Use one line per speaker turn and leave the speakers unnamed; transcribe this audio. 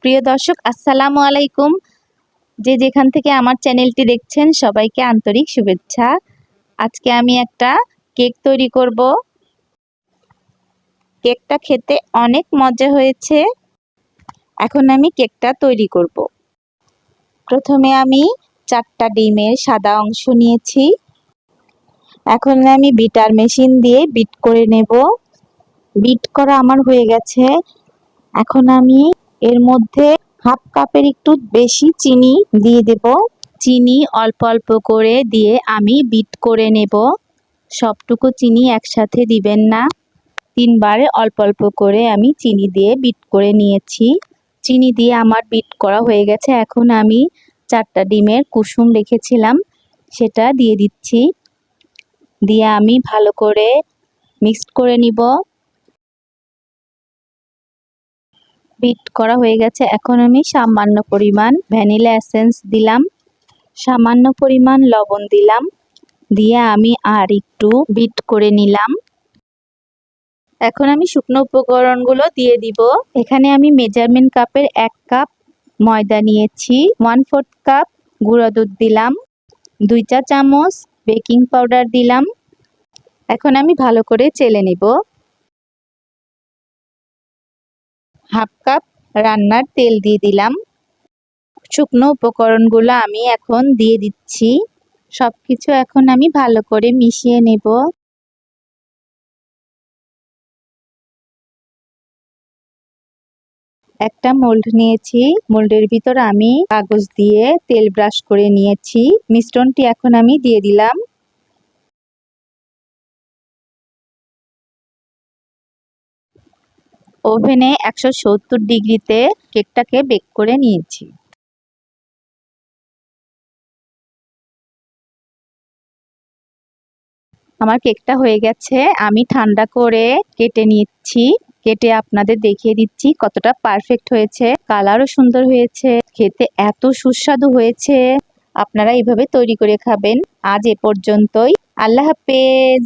প্রিয় দর্শক, আসসালামু আলাইকুম। যে যেখান থেকে আমার চ্যানেলটি দেখছেন সবাইকে আন্তরিক শুভেচ্ছা। আজকে আমি একটা কেক তৈরি করব। কেকটা খেতে অনেক মজা হয়েছে। এখন আমি কেকটা তৈরি করব। প্রথমে আমি 4টা ডিমের সাদা অংশ নিয়েছি। এখন আমি বিটার মেশিন দিয়ে বিট করে নেব। বিট করা আমার হয়ে গেছে। এখন আমি এর মধ্যে হাফ কাপের একটু বেশি চিনি দিয়ে দেব। চিনি অল্প অল্প করে দিয়ে আমি বিট করে নেব। সবটুকু চিনি একসাথে দিবেন না, 3বারে অল্প অল্প করে আমি চিনি দিয়ে বিট করে নিয়েছি। চিনি দিয়ে আমার বিট করা হয়ে গেছে। এখন আমি 4টা ডিমের কুসুম রেখেছিলাম সেটা দিয়ে দিচ্ছি। দিয়ে আমি ভালো করে মিক্সড করে নিব। বিট করা হয়ে গেছে। এখন আমি সামান্য পরিমাণ ভ্যানিলা এসেন্স দিলাম, সামান্য পরিমাণ লবণ দিলাম, দিয়ে আমি আর একটু বিট করে নিলাম। এখন আমি শুকনো উপকরণগুলো দিয়ে দিব। এখানে আমি মেজারমেন্ট কাপের 1 কাপ ময়দা নিয়েছি, 1/4 কাপ গুঁড়া দুধ দিলাম, 2 চা চামচ বেকিং পাউডার দিলাম। এখন আমি ভালো করে চেলে নিব। হাফ কাপ রান্নার তেল দিয়ে দিলাম। শুকনো উপকরণগুলো আমি এখন দিয়ে দিচ্ছি। সবকিছু এখন আমি ভালো করে মিশিয়ে নেব। একটা মোল্ড নিয়েছি, মোল্ডের ভিতর আমি কাগজ দিয়ে তেল ব্রাশ করে নিয়েছি। মিশ্রণটি এখন আমি দিয়ে দিলাম। ওভেনে 170 ডিগ্রিতে কেকটাকে বেক করে নিয়েছি। আমার কেকটা হয়ে গেছে। আমি ঠান্ডা করে কেটে নিচ্ছি। কেটে আপনাদের দেখিয়ে দিচ্ছি কতটা পারফেক্ট হয়েছে। কালারও সুন্দর হয়েছে, খেতে এত সুস্বাদু হয়েছে। আপনারা এইভাবে তৈরি করে খাবেন। আজ এ পর্যন্তই। আল্লাহ হাফেজ।